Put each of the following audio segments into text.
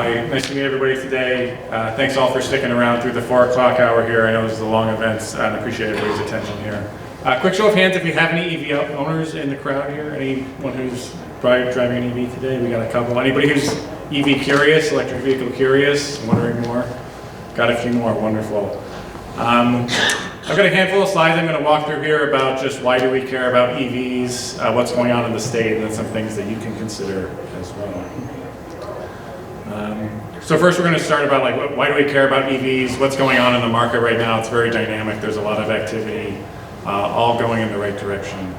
Hi, nice to meet everybody today. Thanks all for sticking around through the 4 o'clock hour here. I know this is a long event, and I appreciate everybody's attention here. Quick show of hands if you have any EV owners in the crowd here. Anyone who's driving an EV today? We got a couple. Anybody who's EV curious, electric vehicle curious, wondering more? Got a few more, wonderful. I've got a handful of slides I'm going to walk through here about just why do we care about EVs, what's going on in the state, and then some things that you can consider as well. So first we're going to start about why do we care about EVs, what's going on in the market right now. It's very dynamic, there's a lot of activity, all going in the right direction.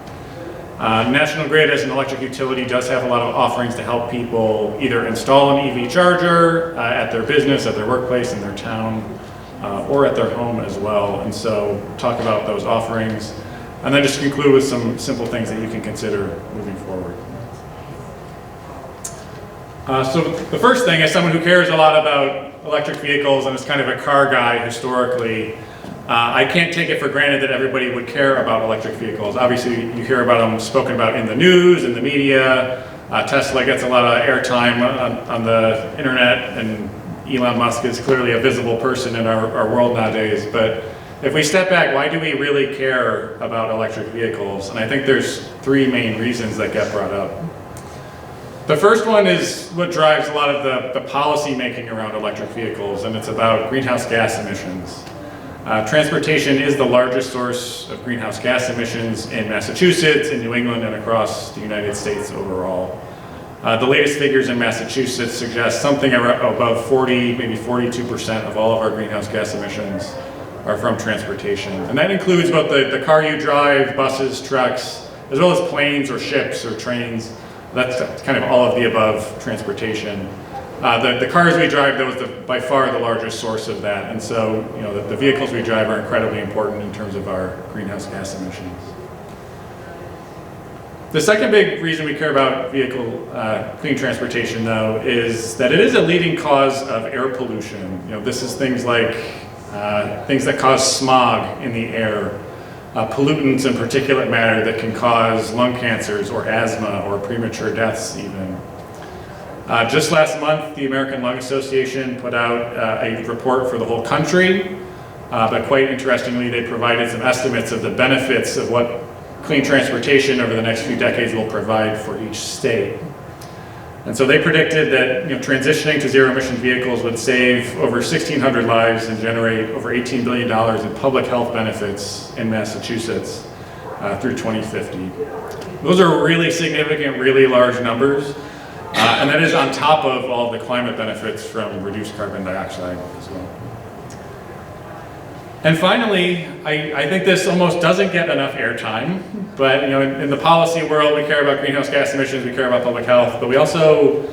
National Grid as an electric utility does have a lot of offerings to help people either install an EV charger at their business, at their workplace, in their town, or at their home as well. And so talk about those offerings, and then just conclude with some simple things that you can consider moving forward. So the first thing, as someone who cares a lot about electric vehicles and is kind of a car guy historically, I can't take it for granted that everybody would care about electric vehicles. Obviously, you hear about them spoken about in the news, in the media. Tesla gets a lot of airtime on the internet, and Elon Musk is clearly a visible person in our world nowadays. But if we step back, why do we really care about electric vehicles? And I think there's 3 main reasons that get brought up. The first one is what drives a lot of the policy making around electric vehicles, and it's about greenhouse gas emissions. Transportation is the largest source of greenhouse gas emissions in Massachusetts, in New England, and across the United States overall. The latest figures in Massachusetts suggest something above 40, maybe 42% of all of our greenhouse gas emissions are from transportation. And that includes both the car you drive, buses, trucks, as well as planes or ships or trains. That's kind of all of the above transportation. The cars we drive, those are by far the largest source of that. And so, the vehicles we drive are incredibly important in terms of our greenhouse gas emissions. The second big reason we care about clean transportation, though, is that it is a leading cause of air pollution. This is things like things that cause smog in the air, pollutants and particulate matter that can cause lung cancers or asthma or premature deaths even. Just last month, the American Lung Association put out a report for the whole country, but quite interestingly, they provided some estimates of the benefits of what clean transportation over the next few decades will provide for each state. And so they predicted that transitioning to zero-emission vehicles would save over 1,600 lives and generate over $18 billion in public health benefits in Massachusetts through 2050. Those are really significant, really large numbers, and that is on top of all the climate benefits from reduced carbon dioxide as well. And finally, I think this almost doesn't get enough airtime, but in the policy world, we care about greenhouse gas emissions, we care about public health, but we also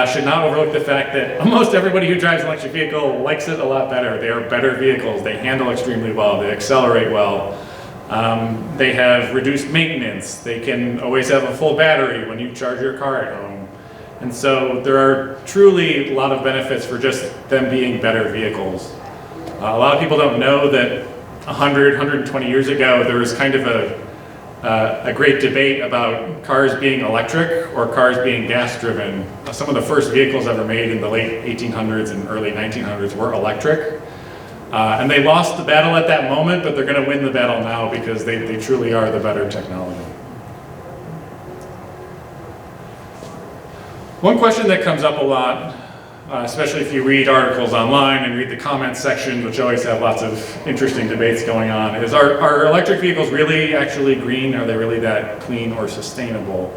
should not overlook the fact that almost everybody who drives an electric vehicle likes it a lot better. They are better vehicles, they handle extremely well, they accelerate well, they have reduced maintenance, they can always have a full battery when you charge your car at home. And so there are truly a lot of benefits for just them being better vehicles. A lot of people don't know that 120 years ago, there was kind of a great debate about cars being electric or cars being gas-driven. Some of the first vehicles ever made in the late 1800s and early 1900s were electric. And they lost the battle at that moment, but they're going to win the battle now because they truly are the better technology. One question that comes up a lot, especially if you read articles online and read the comments section, which always have lots of interesting debates going on, is are electric vehicles really actually green? Are they really that clean or sustainable?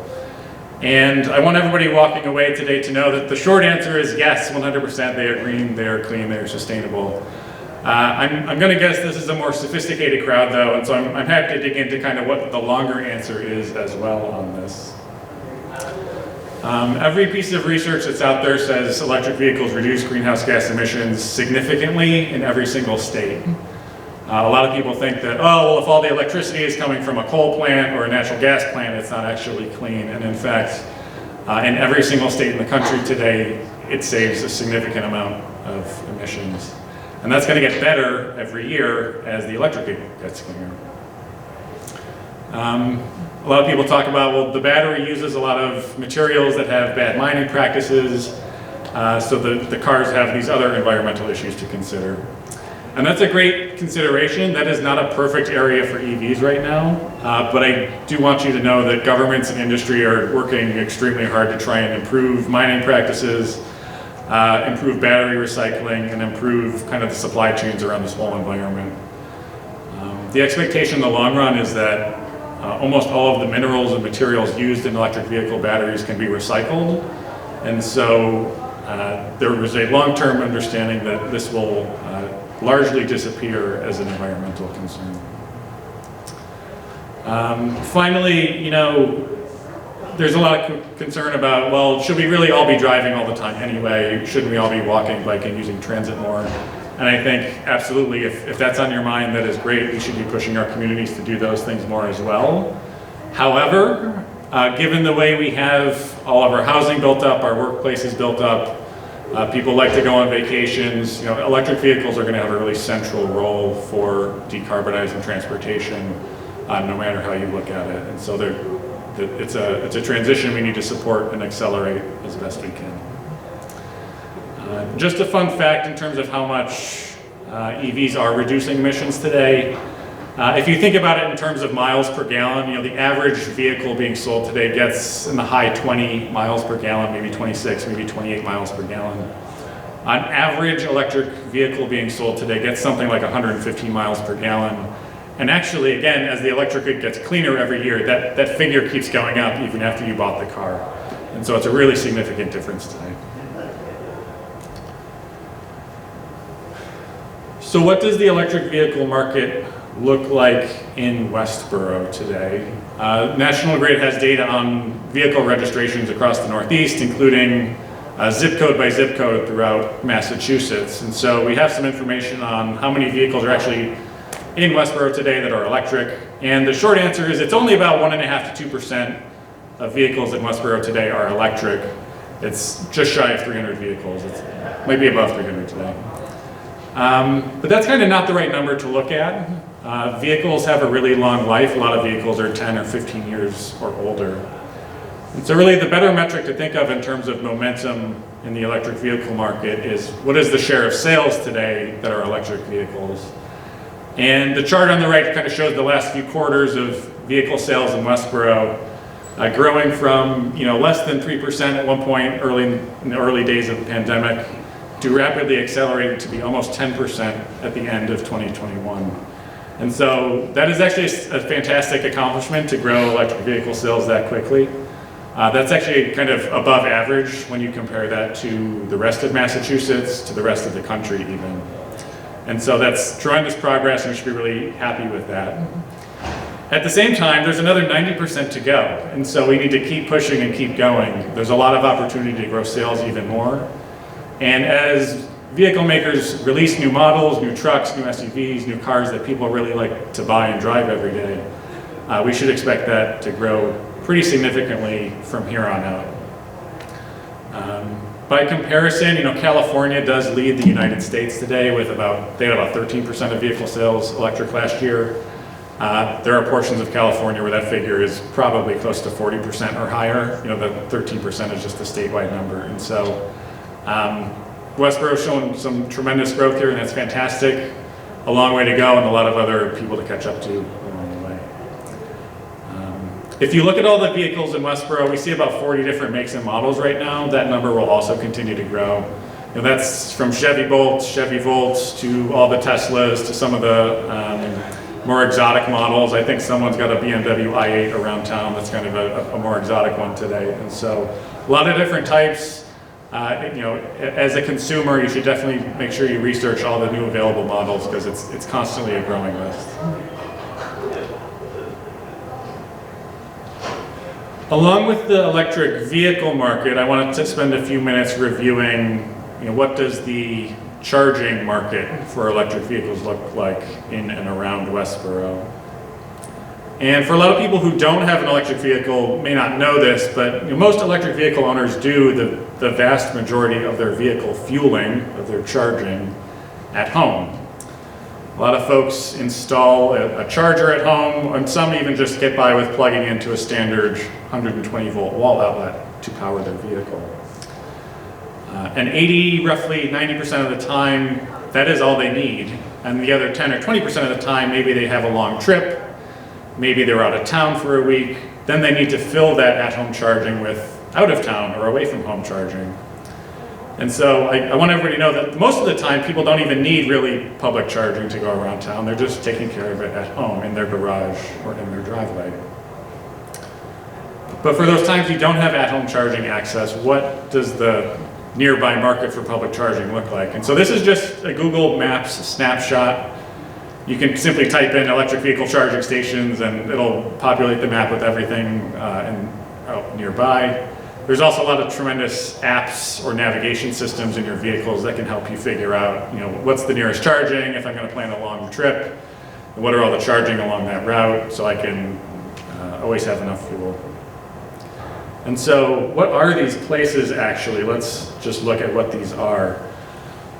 And I want everybody walking away today to know that the short answer is yes, 100%. They are green, they are clean, they are sustainable. I'm going to guess this is a more sophisticated crowd, though, and so I'm happy to dig into kind of what the longer answer is as well on this. Every piece of research that's out there says electric vehicles reduce greenhouse gas emissions significantly in every single state. A lot of people think that, if all the electricity is coming from a coal plant or a natural gas plant, it's not actually clean. And in fact, in every single state in the country today, it saves a significant amount of emissions. And that's going to get better every year as the electric vehicle gets cleaner. A lot of people talk about, the battery uses a lot of materials that have bad mining practices. so the cars have these other environmental issues to consider. And that's a great consideration. That is not a perfect area for EVs right now, but I do want you to know that governments and industry are working extremely hard to try and improve mining practices, improve battery recycling, and improve kind of the supply chains around this whole environment. The expectation in the long run is that almost all of the minerals and materials used in electric vehicle batteries can be recycled. And so there is a long-term understanding that this will largely disappear as an environmental concern. Finally, there's a lot of concern about, well, should we really all be driving all the time anyway? Shouldn't we all be walking, biking, using transit more? And I think absolutely, if that's on your mind, that is great. We should be pushing our communities to do those things more as well. However, given the way we have all of our housing built up, our workplaces built up, people like to go on vacations, electric vehicles are going to have a really central role for decarbonizing transportation, no matter how you look at it. And so it's a transition we need to support and accelerate as best we can. Just a fun fact in terms of how much EVs are reducing emissions today. If you think about it in terms of miles per gallon, the average vehicle being sold today gets in the high 20 miles per gallon, maybe 26, maybe 28 miles per gallon. On average, electric vehicle being sold today gets something like 115 miles per gallon. And actually, again, as the electric gets cleaner every year, that figure keeps going up even after you bought the car. And so it's a really significant difference today. So what does the electric vehicle market look like in Westboro today? National Grid has data on vehicle registrations across the Northeast, including zip code by zip code throughout Massachusetts. And so we have some information on how many vehicles are actually in Westboro today that are electric. And the short answer is it's only about 1.5% to 2% of vehicles in Westboro today are electric. It's just shy of 300 vehicles. It's maybe above 300 today. But that's kind of not the right number to look at. Vehicles have a really long life. A lot of vehicles are 10 or 15 years or older. And so really the better metric to think of in terms of momentum in the electric vehicle market is what is the share of sales today that are electric vehicles. And the chart on the right kind of shows the last few quarters of vehicle sales in Westboro growing from less than 3% at one point in the early days of the pandemic to rapidly accelerating to be almost 10% at the end of 2021. And so that is actually a fantastic accomplishment to grow electric vehicle sales that quickly. That's actually kind of above average when you compare that to the rest of Massachusetts, to the rest of the country even. And so that's tremendous progress, and we should be really happy with that. At the same time, there's another 90% to go. And so we need to keep pushing and keep going. There's a lot of opportunity to grow sales even more. And as vehicle makers release new models, new trucks, new SUVs, new cars that people really like to buy and drive every day, we should expect that to grow pretty significantly from here on out. By comparison, California does lead the United States today with they had about 13% of vehicle sales electric last year. There are portions of California where that figure is probably close to 40% or higher. The 13% is just the statewide number. And so Westboro's shown some tremendous growth here, and that's fantastic. A long way to go and a lot of other people to catch up to along the way. If you look at all the vehicles in Westboro, we see about 40 different makes and models right now. That number will also continue to grow. That's from Chevy Bolts, Chevy Volts, to all the Teslas, to some of the more exotic models. I think someone's got a BMW i8 around town that's kind of a more exotic one today. And so a lot of different types. As a consumer, you should definitely make sure you research all the new available models because it's constantly a growing list. Along with the electric vehicle market, I wanted to spend a few minutes reviewing, what does the charging market for electric vehicles look like in and around Westboro. And for a lot of people who don't have an electric vehicle may not know this, but most electric vehicle owners do the vast majority of their vehicle fueling, of their charging, at home. A lot of folks install a charger at home, and some even just get by with plugging into a standard 120 volt wall outlet to power their vehicle. And roughly 90% of the time, that is all they need. And the other 10 or 20% of the time, maybe they have a long trip, maybe they're out of town for a week, then they need to fill that at-home charging with out-of-town or away-from-home charging. And so I want everybody to know that most of the time, people don't even need really public charging to go around town. They're just taking care of it at home, in their garage, or in their driveway. But for those times you don't have at-home charging access, what does the nearby market for public charging look like? And so this is just a Google Maps snapshot. You can simply type in electric vehicle charging stations and it'll populate the map with everything nearby. There's also a lot of tremendous apps or navigation systems in your vehicles that can help you figure out, what's the nearest charging if I'm going to plan a long trip, and what are all the charging along that route so I can always have enough fuel. And so what are these places actually? Let's just look at what these are.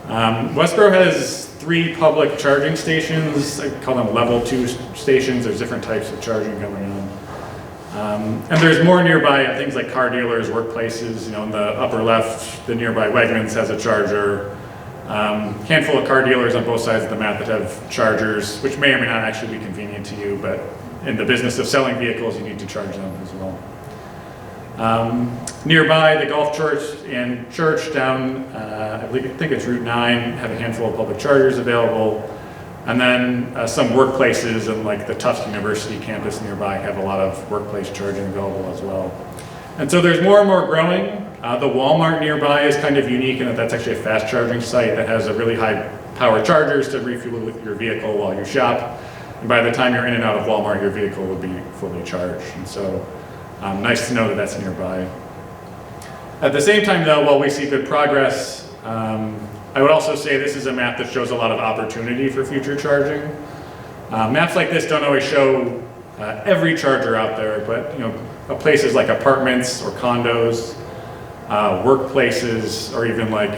Westboro has 3 public charging stations. I call them level 2 stations. There's different types of charging going on. And there's more nearby at things like car dealers, workplaces. In the upper left, the nearby Wegmans has a charger. Handful of car dealers on both sides of the map that have chargers, which may or may not actually be convenient to you, but in the business of selling vehicles, you need to charge them as well. Nearby, the golf church and church down, I think it's Route 9, have a handful of public chargers available. And then some workplaces and like the Tufts University campus nearby have a lot of workplace charging available as well. And so there's more and more growing. The Walmart nearby is kind of unique in that that's actually a fast charging site that has a really high power chargers to refuel your vehicle while you shop. And by the time you're in and out of Walmart, your vehicle will be fully charged. And so nice to know that that's nearby. At the same time though, while we see good progress, I would also say this is a map that shows a lot of opportunity for future charging. Maps like this don't always show every charger out there, but places like apartments or condos, workplaces, or even like,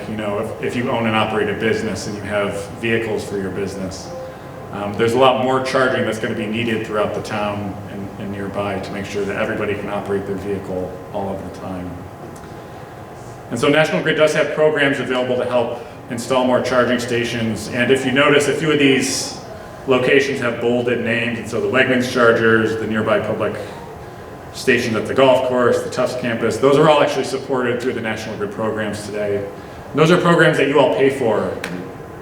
if you own and operate a business and you have vehicles for your business, there's a lot more charging that's going to be needed throughout the town and nearby to make sure that everybody can operate their vehicle all of the time. And so National Grid does have programs available to help install more charging stations. And if you notice, a few of these locations have bolded names. And so the Wegmans chargers, the nearby public station at the golf course, the Tufts campus, those are all actually supported through the National Grid programs today. And those are programs that you all pay for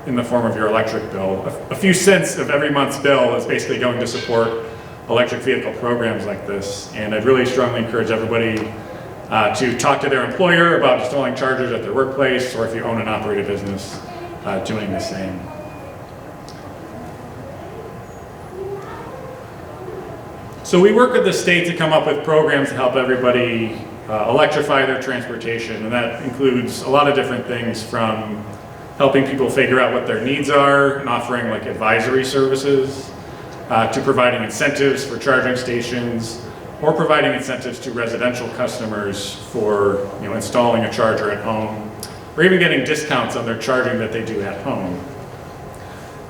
in the form of your electric bill. A few cents of every month's bill is basically going to support electric vehicle programs like this. And I'd really strongly encourage everybody to talk to their employer about installing chargers at their workplace, or if you own and operate a business, doing the same. So we work with the state to come up with programs to help everybody electrify their transportation, and that includes a lot of different things, from helping people figure out what their needs are and offering like advisory services, to providing incentives for charging stations, or providing incentives to residential customers for installing a charger at home, or even getting discounts on their charging that they do at home.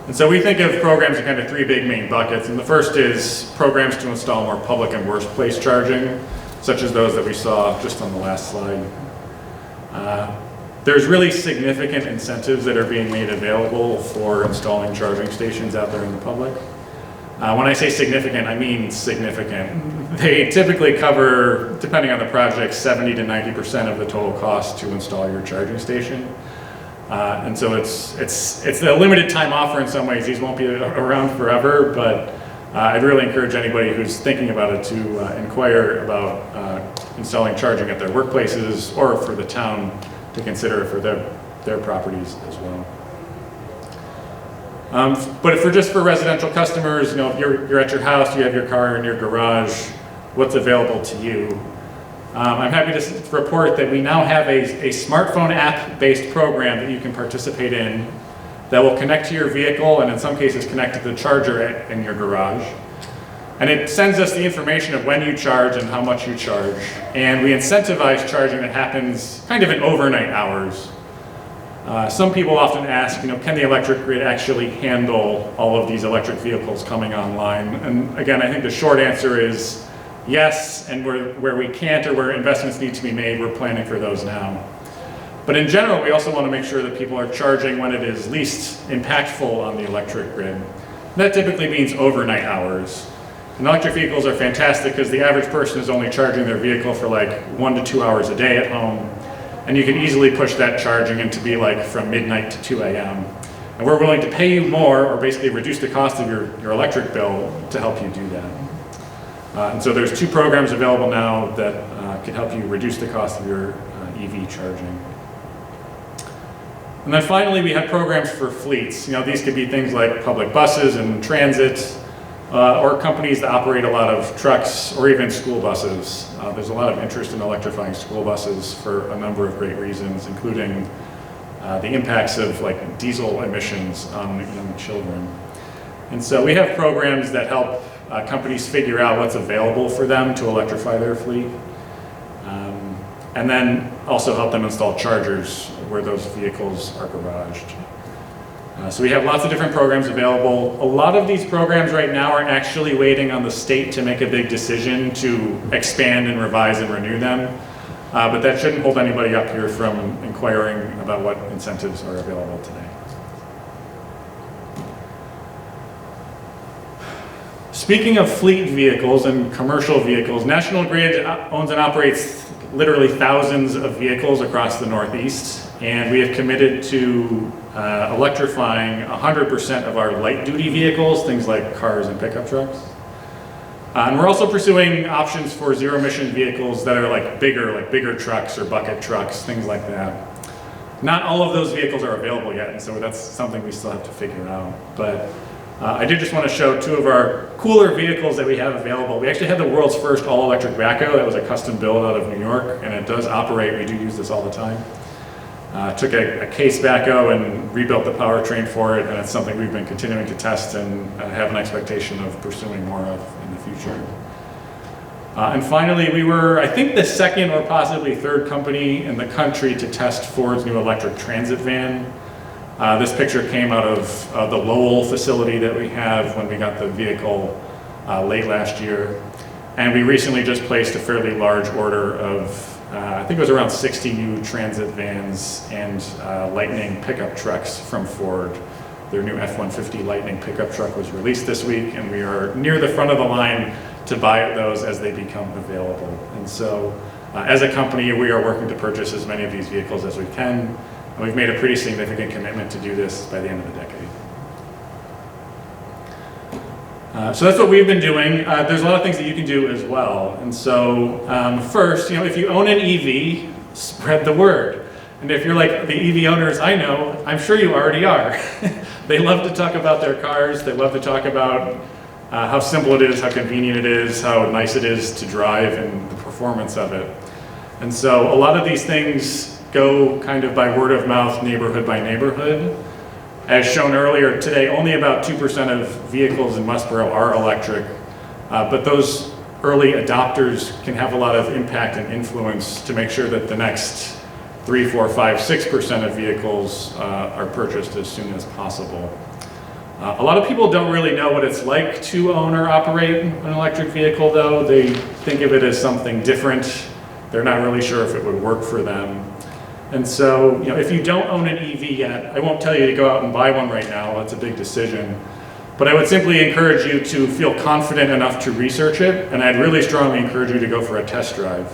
And so we think of programs in kind of 3 big main buckets. And the first is programs to install more public and workplace charging, such as those that we saw just on the last slide. There's really significant incentives that are being made available for installing charging stations out there in the public. When I say significant, I mean significant. They typically cover, depending on the project, 70 to 90% of the total cost to install your charging station. And so it's a limited time offer in some ways. These won't be around forever, but I'd really encourage anybody who's thinking about it to inquire about installing charging at their workplaces, or for the town to consider for their properties as well. But for residential customers, if you're at your house, you have your car in your garage, what's available to you? I'm happy to report that we now have a smartphone app-based program that you can participate in that will connect to your vehicle, and in some cases connect to the charger in your garage. And it sends us the information of when you charge and how much you charge. And we incentivize charging that happens kind of in overnight hours. Some people often ask, can the electric grid actually handle all of these electric vehicles coming online? And again, I think the short answer is yes, and where we can't or where investments need to be made, we're planning for those now. But in general, we also want to make sure that people are charging when it is least impactful on the electric grid. That typically means overnight hours. And electric vehicles are fantastic because the average person is only charging their vehicle for like 1 to 2 hours a day at home. And you can easily push that charging into be like from midnight to 2 a.m. And we're willing to pay you more or basically reduce the cost of your electric bill to help you do that. And so there's 2 programs available now that can help you reduce the cost of your EV charging. And then finally, we have programs for fleets. These could be things like public buses and transit, or companies that operate a lot of trucks or even school buses. There's a lot of interest in electrifying school buses for a number of great reasons, including the impacts of like diesel emissions on young children. And so we have programs that help companies figure out what's available for them to electrify their fleet. And then also help them install chargers where those vehicles are garaged. So we have lots of different programs available. A lot of these programs right now are actually waiting on the state to make a big decision to expand and revise and renew them. But that shouldn't hold anybody up here from inquiring about what incentives are available today. Speaking of fleet vehicles and commercial vehicles, National Grid owns and operates literally thousands of vehicles across the Northeast, and we have committed to electrifying 100% of our light-duty vehicles, things like cars and pickup trucks. And we're also pursuing options for zero-emission vehicles that are like bigger trucks or bucket trucks, things like that. Not all of those vehicles are available yet, and so that's something we still have to figure out. But I did just want to show 2 of our cooler vehicles that we have available. We actually had the world's first all-electric backhoe. That was a custom build out of New York, and it does operate. We do use this all the time. Took a case backhoe and rebuilt the powertrain for it, and it's something we've been continuing to test and have an expectation of pursuing more of in the future. And finally, we were, I think, the 2nd or possibly 3rd company in the country to test Ford's new electric transit van. This picture came out of the Lowell facility that we have when we got the vehicle late last year. And we recently just placed a fairly large order of, I think it was around 60 new transit vans and Lightning pickup trucks from Ford. Their new F-150 Lightning pickup truck was released this week, and we are near the front of the line to buy those as they become available. And so, as a company, we are working to purchase as many of these vehicles as we can. And we've made a pretty significant commitment to do this by the end of the decade. So that's what we've been doing. There's a lot of things that you can do as well. And so first, if you own an EV, spread the word. And if you're like the EV owners I know, I'm sure you already are. They love to talk about their cars. They love to talk about how simple it is, how convenient it is, how nice it is to drive, and the performance of it. And so a lot of these things go kind of by word of mouth, neighborhood by neighborhood. As shown earlier today, only about 2% of vehicles in Westboro are electric, but those early adopters can have a lot of impact and influence to make sure that the next 3, 4, 5, 6% of vehicles are purchased as soon as possible. A lot of people don't really know what it's like to own or operate an electric vehicle, though. They think of it as something different. They're not really sure if it would work for them. And so, if you don't own an EV yet, I won't tell you to go out and buy one right now. That's a big decision. But I would simply encourage you to feel confident enough to research it, and I'd really strongly encourage you to go for a test drive.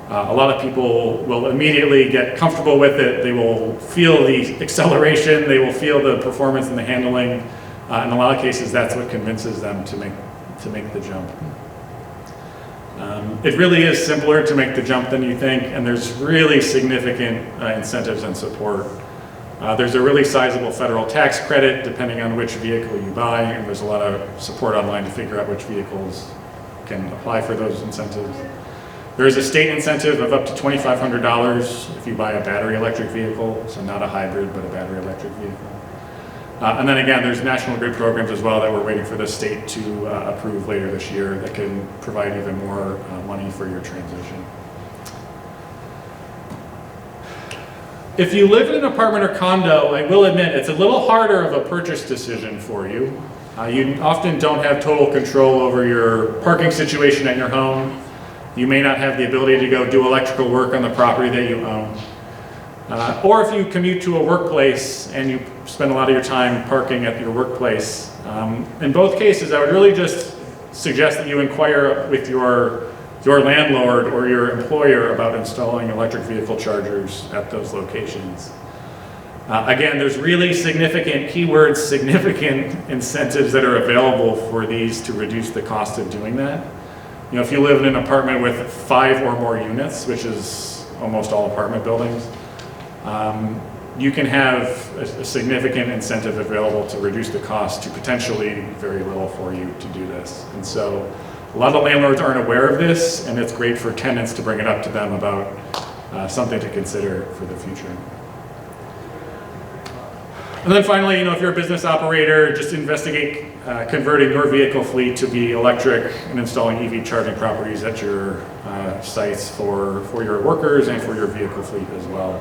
A lot of people will immediately get comfortable with it. They will feel the acceleration. They will feel the performance and the handling. In a lot of cases, that's what convinces them to make the jump. It really is simpler to make the jump than you think, and there's really significant incentives and support. There's a really sizable federal tax credit depending on which vehicle you buy, and there's a lot of support online to figure out which vehicles can apply for those incentives. There is a state incentive of up to $2,500 if you buy a battery electric vehicle, so not a hybrid, but a battery electric vehicle. And then again, there's National Grid programs as well that we're waiting for the state to approve later this year that can provide even more money for your transition. If you live in an apartment or condo, I will admit it's a little harder of a purchase decision for you. You often don't have total control over your parking situation at your home. You may not have the ability to go do electrical work on the property that you own. Or if you commute to a workplace and you spend a lot of your time parking at your workplace, in both cases, I would really just suggest that you inquire with your landlord or your employer about installing electric vehicle chargers at those locations. Again, there's really significant keywords, significant incentives that are available for these to reduce the cost of doing that. You know, if you live in an apartment with 5 or more units, which is almost all apartment buildings, you can have a significant incentive available to reduce the cost to potentially very little for you to do this. And so a lot of landlords aren't aware of this, and it's great for tenants to bring it up to them about something to consider for the future. And then finally, you know, if you're a business operator, just investigate converting your vehicle fleet to be electric and installing EV charging properties at your sites for your workers and for your vehicle fleet as well.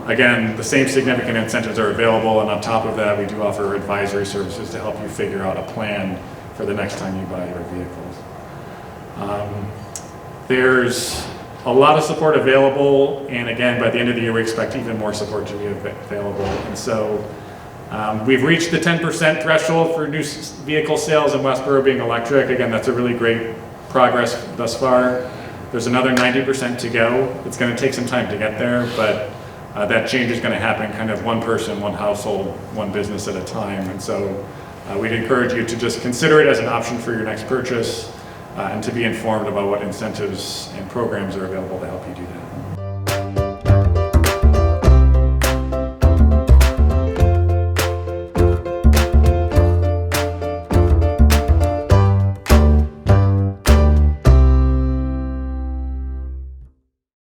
Again, the same significant incentives are available, and on top of that, we do offer advisory services to help you figure out a plan for the next time you buy your vehicles. There's a lot of support available, and again, by the end of the year, we expect even more support to be available. And so we've reached the 10% threshold for new vehicle sales in Westboro being electric. Again, that's a really great progress thus far. There's another 90% to go. It's going to take some time to get there, but that change is going to happen kind of one person, one household, one business at a time. And so we'd encourage you to just consider it as an option for your next purchase and to be informed about what incentives and programs are available to help you do that.